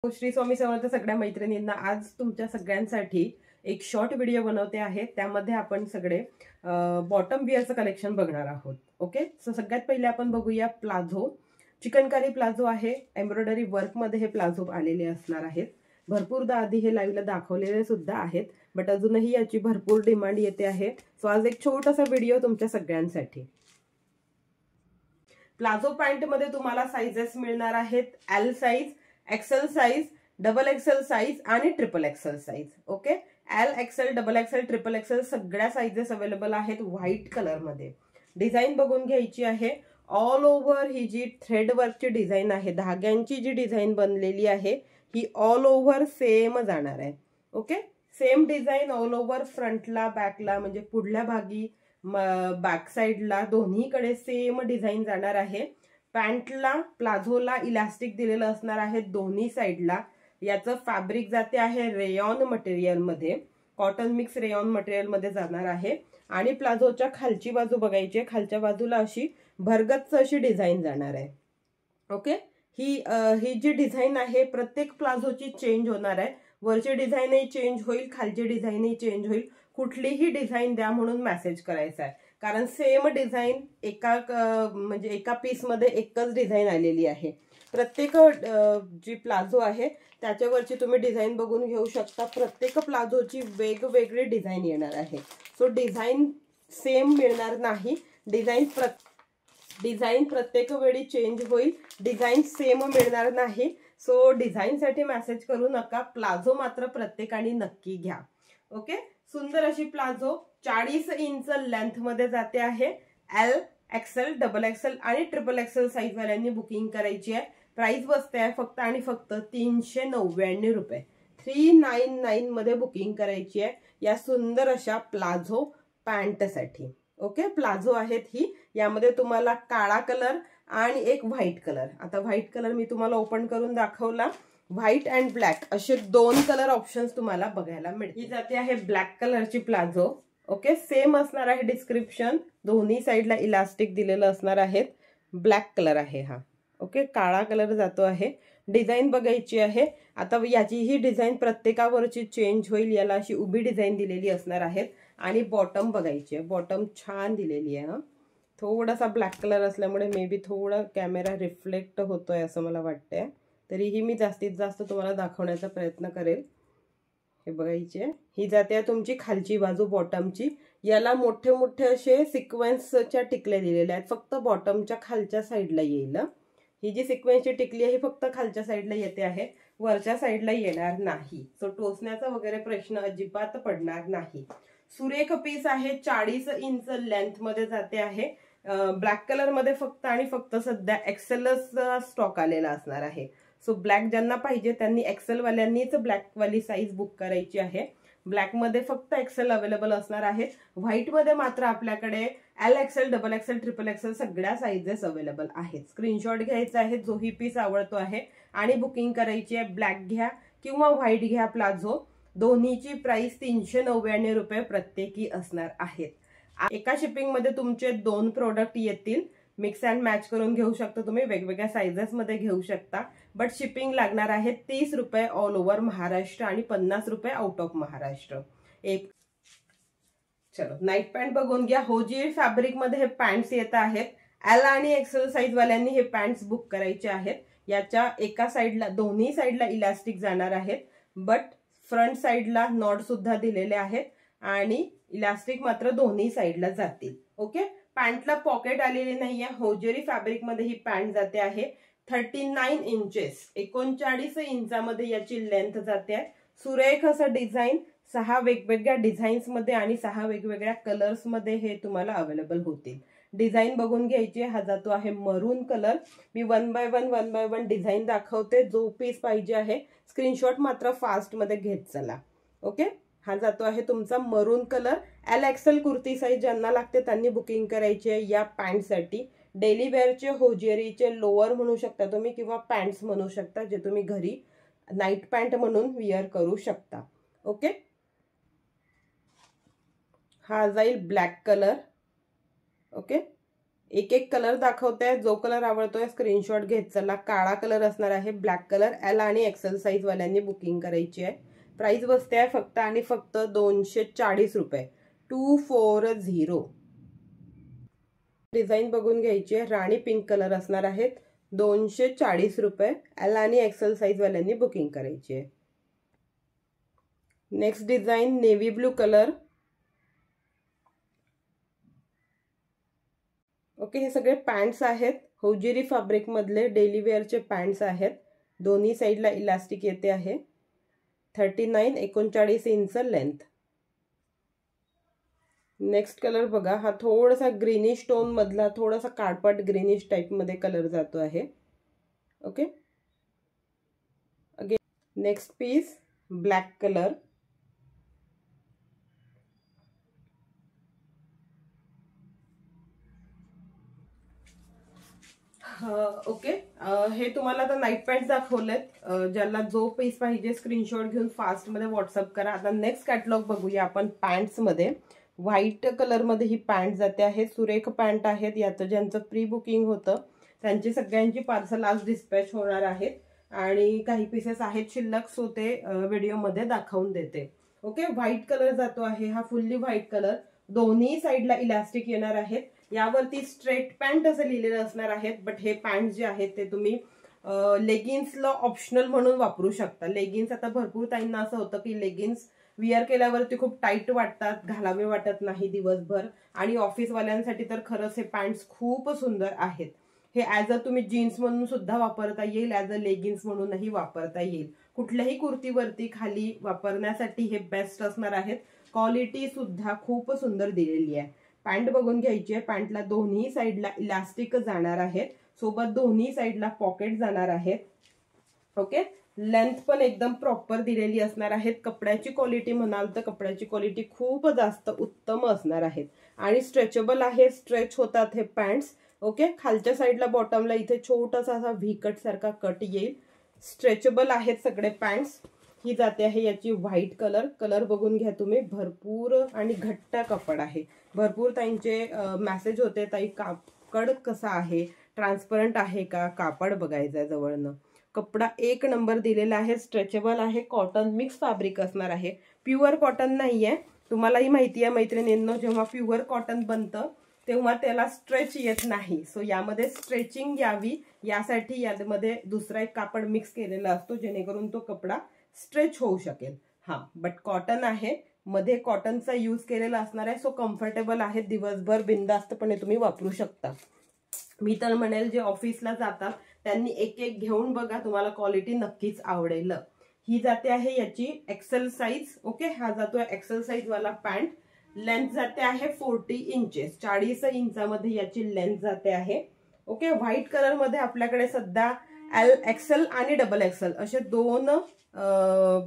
श्री स्वामी समर्थ सगळ्या मैत्रिणींना आज तुमच्या सगळ्यांसाठी एक शॉर्ट व्हिडिओ बनवते आहे। त्यामध्ये आपण सगळे बॉटम विअरचं कलेक्शन बघणार आहोत। ओके, सो सगळ्यात पहिले आपण बघूया प्लाझो। चिकनकारी प्लाझो आहे, एम्ब्रॉयडरी वर्क मध्ये हे प्लाझो आलेले असणार आहेत। भरपूरदा आधी हे लाईव्हला दाखवलेले सुद्धा आहेत, बट अजूनही याची भरपूर डिमांड येते आहे। सो आज एक छोटासा व्हिडिओ तुमच्या सगळ्यांसाठी। प्लाझो पॅन्ट मध्ये तुम्हाला साइजेस मिळणार आहेत L size, XL size, double XL size आणि triple XL size. Okay, L XL, double XL, triple XL सगळ्या साइजेस अवेलेबल आहेत व्हाईट कलर मध्ये। डिझाईन बघून घ्यायची आहे। ऑल ओव्हर ही जी थ्रेड वर्कची डिझाईन आहे, धाग्यांची जी डिझाईन बनलेली आहे ही ऑल ओव्हर सेम जाणार आहे। ओके, सेम डिझाईन ऑल ओव्हर, फ्रंटला बॅकला म्हणजे पुढल्या भागी बॅक साइडला दोन्हीकडे सेम डिझाईन जाणार आहे। पॅन्टला प्लाझोला इलास्टिक दिलेलं असणार आहे दोन्ही साइडला। याचं फॅब्रिक जाते आहे रेयॉन मटेरियल मध्ये, कॉटन मिक्स रेयॉन मटेरियल मध्ये जाणार आहे। आणि प्लाझोच्या खालची बाजू बघायची, खालच्या बाजूला अशी भरगच्च अशी डिझाईन जाणार आहे। ओके, ही जी डिझाईन आहे प्रत्येक प्लाझोची चेंज होणार आहे। वरची डिझाईनही चेंज होईल, खालची डिझाईनही चेंज होईल। कुठलीही डिझाईन द्या म्हणून मेसेज करायचा आहे, कारण सेम डिझाईन एका पीस मध्ये एकच डिझाईन आलेली आहे। प्रत्येक जी प्लाझो आहे त्याच्यावरची तुम्ही डिझाईन बघून घेऊ शकता। प्रत्येक प्लाझोची वेगवेगळी डिझाईन येणार आहे। सो डिझाईन सेम मिळणार नाही, डिझाईन प्रत्येक वेळी चेंज होईल, डिझाईन सेम मिळणार नाही। सो डिझाईन साठी मेसेज करू नका, प्लाझो मात्र प्रत्येकाने नक्की घ्या। ओके, सुंदर अशी प्लाझो 40 इंच लेंथ मध्ये जाते आहे। एल एक्सेल, डबल एक्सेल आणि ट्रिपल एक्सेल साइज वाल्यांनी बुकिंग करायची आहे। प्राइस बसते आहे फक्त आणि फक्त 399 रुपये। 399 मध्ये बुकिंग करायची आहे या सुंदर अशा प्लाझो पॅन्ट साठी। ओके, प्लाझो आहेत ही, यामध्ये तुम्हाला काळा कलर आणि एक व्हाईट कलर। आता व्हाईट कलर मी तुम्हाला ओपन करून दाखवला। व्हाईट अँड ब्लॅक असे दोन कलर ऑप्शन्स तुम्हाला बघायला मिळतील। ही जाते आहे ब्लॅक कलरची प्लाझो। ओके, सेम असणार आहे डिस्क्रिप्शन, दोन्ही साइडला इलास्टिक दिलेलं असणार आहे। ब्लॅक कलर आहे हा। ओके, काळा कलर जातो आहे। डिझाईन बघायची आहे। आता याची ही डिझाईन प्रत्येकावरची चेंज होईल, याला अशी उभी डिझाईन दिलेली असणार आहे। आणि बॉटम बघायची आहे, बॉटम छान दिलेली आहे। थोडासा ब्लॅक कलर असल्यामुळे मे बी थोडा कॅमेरा रिफ्लेक्ट होतोय असं मला वाटतंय, तरीही मी जास्तीत जास्त तुम्हाला दाखवण्याचा प्रयत्न करेल। हे बघायचे, ही जाते तुमची खालची बाजू बॉटमची। याला मोठे मोठे असे सिक्वेन्सच्या टिकले दिलेले आहेत, फक्त बॉटमच्या खालच्या साईडला येईल। ही जी सिक्वेन्सची टिकली आहे फक्त खालच्या साईडला येते आहे, वरच्या साईडला येणार नाही। सो टोचण्याचा वगैरे प्रश्न अजिबात पडणार नाही। सुरेख पीस आहे, 40 इंच लेंथ मध्ये जाते आहे। ब्लॅक कलर मध्ये फक्त आणि फक्त सध्या एक्सेलच स्टॉक आलेला असणार आहे। सो ब्लॅक ज्यांना पाहिजे त्यांनी एक्सेल वाल्यांनीच ब्लॅक वाली साईज बुक करायची आहे। ब्लॅक मध्ये फक्त एक्सेल अवेलेबल असणार आहे। व्हाईट मध्ये मात्र आपल्याकडे L XL, double XL, triple XL सगळ्या साइजेस अवेलेबल आहेत। स्क्रीनशॉट घ्यायचा आहे जो ही पीस आवडतो आहे आणि बुकिंग करायची आहे। ब्लॅक घ्या किंवा व्हाईट घ्या प्लाझो, दोन्हीची प्राइस 399 रुपये प्रत्येकी असणार आहेत। एका शिपिंग मध्ये तुमचे 2 प्रोडक्ट येतील। मिक्स अँड मॅच करून घेऊ शकता तुम्ही, वेगवेगळ्या साइजेस मध्ये घेऊ शकता, बट शिपिंग लागणार आहे 30 रुपये ऑल ओव्हर महाराष्ट्र आणि 50 रुपये आउट ऑफ महाराष्ट्र। चलो नाईट पॅन्ट बघून घ्या। होजीर फॅब्रिक मध्ये हे पॅन्ट्स येत आहेत। एल आणि एक्सेल साइज वाल्यांनी हे पॅन्ट्स बुक करायचे आहेत। याच्या एका साइडला, दोन्ही साइडला इलास्टिक जाणार आहेत, बट फ्रंट साइडला नॉट सुद्धा दिलेले आहेत आणि इलास्टिक मात्र दोन्ही साइडला जातील। ओके, पॅन्टला पॉकेट आलेली नाहीये। होजेरी फॅब्रिक मध्ये ही पॅन्ट जाते आहे। 39 इंचेस, 39 इंचामध्ये याची लेंथ जाते आहे। सुरेख असं डिझाईन 6 वेगवेगळ्या डिझाईन्स मध्ये आणि 6 वेगवेगळ्या कलर्स मध्ये हे तुम्हाला अवेलेबल होतील। डिझाईन बघून घ्यायची। हा जातो आहे मरून colour. Me one by one design दाखवते, जो पीस पाहिजे आहे स्क्रीनशॉट मात्र फास्ट मध्ये घेत चला। ओके, हा जातो आहे तुमचा मरून colour. L XL kurti size ज्यांना लागते त्यांनी बुकिंग करायची आहे या पॅन्ट साठी। डेली वेअरचे होजेरीचे लोअर म्हणू शकता तुम्ही किंवा पॅन्ट्स म्हणू शकता, जे तुम्ही घरी नाईट पॅन्ट म्हणून विअर करू शकता। ओके, हा जाईल ब्लॅक कलर। ओके, एक एक कलर दाखवते, जो कलर आवडतोय स्क्रीनशॉट घेत चला। काळा कलर असणार आहे, ब्लॅक कलर। एल आणि एक्सेल साईज वाल्यांनी बुकिंग करायची आहे। प्राइस बसते आहे फक्त आणि फक्त 240 रुपये, 240। डिझाईन बघून घ्यायची आहे, राणी पिंक कलर असणार आहेत, 240 रुपये। एल आणि एक्सेल साईज वाल्यांनी बुकिंग करायची आहे। Next design navy blue colour. Okay, हे सगळे पॅन्ट्स आहेत, होजिरी फॅब्रिक मधले डेली वेअरचे पॅन्ट्स आहेत। दोन्ही साईडला इलास्टिक येते आहे। 39 इंच लेंथ। नेक्स्ट कलर बघा, हा थोडासा ग्रीनिश टोन मधला, थोडासा काळपट ग्रीनिश टाइप मध्ये कलर जातो आहे। Okay, again next piece black colour. Okay, हे तुम्हाला आता नाईट पॅन्ट दाखवलेत। ज्याला जो पीस पाहिजे स्क्रीनशॉट घेऊन फास्ट मध्ये व्हॉट्सअप करा। आता नेक्स्ट कॅटलॉग बघूया आपण पॅन्ट्स मध्ये। व्हाईट कलर मध्ये ही पॅन्ट जाते आहे, सुरेख पॅन्ट आहेत। याचं ज्यांचं प्री बुकिंग होतं त्यांची सगळ्यांची पार्सल आज डिस्पॅच होणार आहेत आणि काही पीसेस आहेत शिल्लक, सो ते व्हिडिओ मध्ये दाखवून देते। ओके, व्हाईट कलर जातो आहे, हा फुल्ली व्हाईट कलर। दोन्ही साईडला इलास्टिक येणार आहेत। यावरती स्ट्रेट पॅन्ट असं लिहिलेलं असणार आहेत, बट हे पॅन्ट जे आहेत ते तुम्ही लेगिन्सला ऑप्शनल म्हणून वापरू शकता। लेगिन्स आता भरपूर ताईंना असं होतं की लेगिन्स विअर केल्यावरती खूप टाईट वाटतात, घालावे वाटत नाही दिवसभर, आणि ऑफिसवाल्यांसाठी तर खरंच हे पॅन्ट्स खूप सुंदर आहेत। हे ऍज अ तुम्ही जीन्स म्हणून सुद्धा वापरता येईल, ऍज अ लेगिन्स म्हणूनही वापरता येईल। कुठल्याही कुर्तीवरती खाली वापरण्यासाठी हे बेस्ट असणार आहेत। क्वालिटी सुद्धा खूप सुंदर दिलेली आहे। पॅन्ट बघून घ्यायची आहे, पॅन्टला दोन्ही साईडला इलास्टिक जाणार आहेत, सोबत दोन्ही साईडला पॉकेट जाणार आहेत। ओके, लेंथ पण एकदम प्रॉपर दिलेली असणार आहेत। कपड्याची क्वालिटी म्हणाल तर कपड्याची क्वालिटी खूप जास्त उत्तम असणार आहेत आणि स्ट्रेचेबल आहे, स्ट्रेच होतात हे पॅन्ट्स। ओके, खालच्या साईडला बॉटमला इथे छोटासा असा व्ही कट सारखा कट येईल। स्ट्रेचेबल आहेत सगळे पॅन्ट्स। ही जाते आहे याची व्हाईट कलर। कलर बघून घ्या तुम्ही, भरपूर आणि घट्ट कपड आहे। भरपूर ताईंचे मेसेज होते, ताई कापड कसा आहे, ट्रान्सपरंट आहे का, कापड बघायचं जवळनं। कपडा एक नंबर दिलेला आहे, स्ट्रेचेबल आहे, कॉटन मिक्स फॅब्रिक असणार आहे, प्युअर कॉटन नाहीये। तुम्हालाही माहिती आहे मैत्रिणींनो, जेव्हा प्युअर कॉटन बनतं तेव्हा त्याला स्ट्रेच येत नाही, सो यामध्ये स्ट्रेचिंग यावी यासाठी यामध्ये दुसरा एक कापड मिक्स केलेला असतो, जेणेकरून तो कपडा स्ट्रेच होऊ शकेल। हा, बट कॉटन आहे, मध्ये कॉटनचा यूज केलेला असणार आहे, सो कम्फर्टेबल आहे, दिवसभर बिनधास्तपणे तुम्ही वापरू शकता। मी तर म्हणेल जे ऑफिसला जातात त्यांनी एक एक घेऊन बघा, तुम्हाला क्वालिटी नक्कीच आवडेल। ही जाते आहे याची एक्सेल साईज। ओके, हा जातोय एक्सेल साईज वाला पॅन्ट। लेंथ जाते आहे 40 इंचेस, 40 इंचामध्ये याची लेंथ जाते आहे। ओके, व्हाईट कलर मध्ये आपल्याकडे सध्या एल एक्सेल आणि डबल एक्सेल असे दोन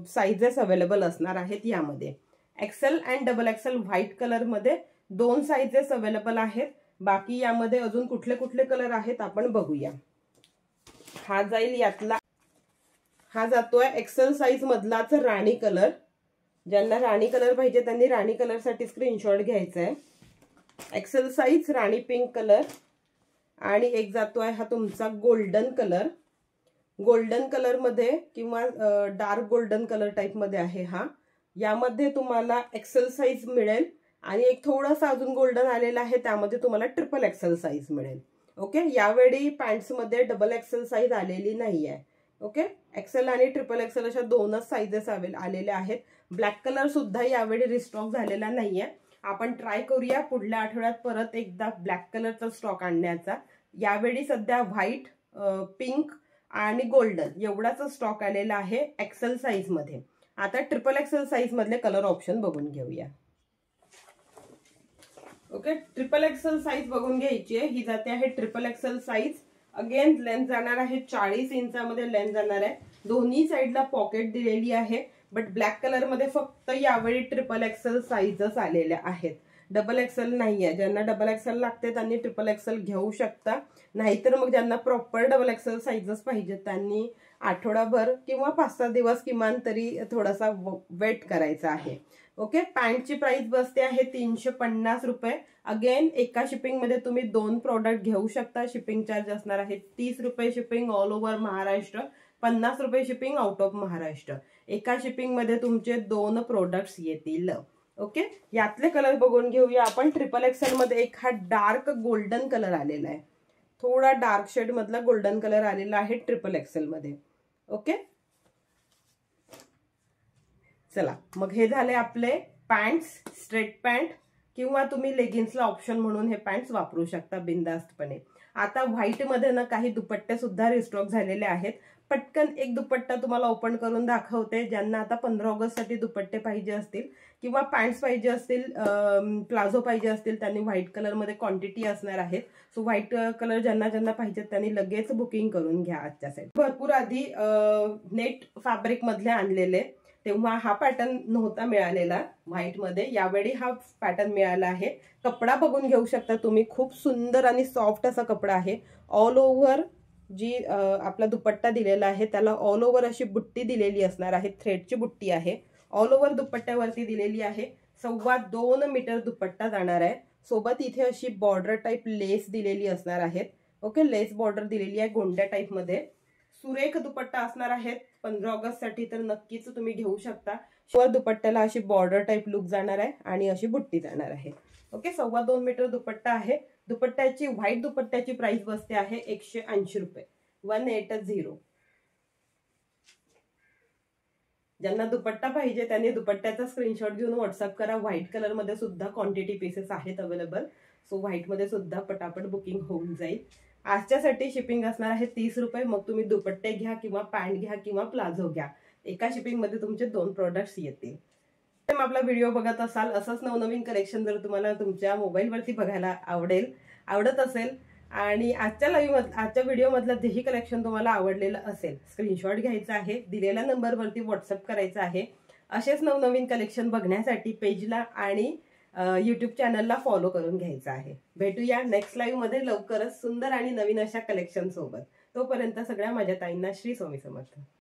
साइजेस अवेलेबल असणार आहेत। यामध्ये XL and double XL white colour मध्ये दोन साइजेस अवेलेबल आहेत। बाकी यामध्ये अजून कुठले कुठले कलर आहेत आपण बघूया। हा जाईल यातला, हा जातोय एक्सेल साइज मधलाच राणी कलर। ज्यांना राणी कलर पाहिजे त्यांनी राणी कलर साठी स्क्रीनशॉट घ्यायचा आहे। एक्सेल साइज राणी पिंक कलर, आणि एक जातोय हा तुमचा गोल्डन कलर। गोल्डन कलर मध्ये किंवा डार्क गोल्डन कलर टाइप मध्ये आहे हा। यामध्ये तुम्हाला एक्सेल साइज मिळेल आणि एक थोडासा अजून गोल्डन आलेला आहे, त्यामध्ये तुम्हाला ट्रिपल एक्सेल साइज मिळेल। ओके, यावेळी पॅन्ट्स मध्ये डबल एक्सेल साइज आलेली नाहीये। ओके, एक्सेल आणि ट्रिपल एक्सेल अशा दोनच साइजेस आलेल्या आहेत। ब्लॅक कलर सुद्धा यावेळी रिस्टॉक झालेला नाहीये। आपण ट्राय करूया पुढल्या आठवड्यात परत एकदा ब्लॅक कलरचा स्टॉक आणण्याचा। यावेळी सध्या व्हाईट, पिंक आणि गोल्डन एवढाच स्टॉक आलेला आहे एक्सेल साइज मध्ये। आता ट्रिपल एक्सेल साइज मधले कलर ऑप्शन बघून घेऊया। ओके, ट्रिपल एक्सेल साइज बघून घ्यायची आहे। ही जाते आहे triple XL size. Again length जाणार आहे 40 इंचामध्ये लेंथ जाणार आहे। दोन्ही साइडला पॉकेट दिलेली आहे, बट ब्लॅक कलर मध्ये फक्त यावेळी ट्रिपल एक्सेल साइजच आलेल्या आहेत, डबल एक्सेल नाहीये। ज्यांना डबल एक्सेल लागते त्यांनी ट्रिपल एक्सेल घेऊ शकता, नाहीतर मग ज्यांना प्रॉपर डबल एक्सेल साइजच पाहिजे त्यांनी आठवडाभर किंवा 5-6 दिवस किमान तरी थोडासा वेट करायचा आहे। ओके, पॅन्टची प्राइस बसते आहे 350 रुपये अगेन एका शिपिंग मध्ये तुम्ही 2 प्रोडक्ट घेऊ शकता. शिपिंग चार्ज असणार आहे 30 रुपये शिपिंग ऑल ओव्हर महाराष्ट्र, 50 रुपये शिपिंग आउट ऑफ महाराष्ट्र. एका शिपिंग मध्ये तुमचे 2 प्रोडक्ट्स येतील. ओके, यातले कलर बघून घेऊया आपण. ट्रिपल एक्सेल मध्ये एक हा डार्क गोल्डन कलर आलेला आहे, थोडा डार्क शेड मधला गोल्डन कलर आलेला आहे ट्रिपल एक्सेल मध्ये. ओके, चला मग हे झाले आपले पॅन्ट्स, स्ट्रेट पॅन्ट किंवा तुम्ही लेगिन्सला ऑप्शन म्हणून हे पॅन्ट्स वापरू शकता बिंदास्तपणे. आता व्हाईट मध्ये ना काही दुपट्टे सुद्धा रिस्टॉक झालेले आहेत. पटकन एक दुपट्टा तुम्हाला ओपन करून दाखवते. ज्यांना आता 15 ऑगस्ट साठी दुपट्टे पाहिजे असतील किंवा पॅन्ट्स पाहिजे असतील, प्लाझो पाहिजे असतील, त्यांनी व्हाईट कलर मध्ये क्वांटिटी असणार आहेत. सो व्हाईट कलर ज्यांना ज्यांना पाहिजेत त्यांनी लगेच बुकिंग करून घ्या आजच्या सेट. भरपूर आधी नेट फॅब्रिक मधले आणलेले, तेव्हा हा पॅटर्न नव्हता मिळालेला व्हाईट मध्ये. यावेळी हा पॅटर्न मिळाला आहे. कपडा बघून घेऊ शकता तुम्ही, खूप सुंदर आणि सॉफ्ट असा कपडा आहे. ऑल ओव्हर जी आपला दुपट्टा दिलेला आहे त्याला ऑल ओव्हर अशी बुट्टी दिलेली असणार आहे, थ्रेडची बुट्टी आहे. ऑल ओव्हर दुपट्ट्यावरती दिलेली आहे. 2.25 मीटर दुपट्टा जाणार आहे. सोबत इथे अशी बॉर्डर टाईप लेस दिलेली असणार आहेत. ओके, लेस बॉर्डर दिलेली आहे गोंड्या टाईप मध्ये. सुरेख दुपट्टा असणार आहे 15 ऑगस्ट साठी, तर नक्कीच तुम्ही घेऊ शकता. वर दुपट्ट्याला अशी बॉर्डर टाईप लुक जाणार आहे आणि अशी बुट्टी जाणार आहे. ओके, 2.25 मीटर दुपट्टा आहे. दुपट्ट्याची व्हाईट दुपट्ट्याची प्राइस बसते आहे 180 रुपये, 180. ज्यांना दुपट्टा पाहिजे त्यांनी दुपट्ट्याचा स्क्रीनशॉट घेऊन व्हॉट्सअप करा. व्हाईट कलर मध्ये सुद्धा क्वांटिटी पीसेस आहेत अवेलेबल. सो व्हाईट मध्ये सुद्धा पटापट बुकिंग होऊन जाईल. आजच्यासाठी शिपिंग असणार आहे 30 रुपये. मग तुम्ही दुपट्टे घ्या किंवा पॅन्ट घ्या किंवा प्लाझो घ्या, एका शिपिंग मध्ये तुमचे 2 प्रोडक्ट्स येतील. आपला व्हिडिओ बघत असाल, असंच नवनवीन कलेक्शन जर तुम्हाला तुमच्या मोबाईलवरती बघायला आवडत असेल आणि आजच्या व्हिडिओ मधलं जेही कलेक्शन तुम्हाला आवडलेलं असेल, स्क्रीनशॉट घ्यायचा आहे, दिलेल्या नंबरवरती व्हॉट्सअप करायचा आहे. असेच नवनवीन कलेक्शन बघण्यासाठी पेजला आणि यूट्यूब चॅनलला फॉलो करून घ्यायचं आहे. भेटूया नेक्स्ट लाईव्ह मध्ये लवकरच सुंदर आणि नवीन अशा कलेक्शन सोबत. तोपर्यंत सगळ्या माझ्या ताईंना श्री स्वामी समर्थ.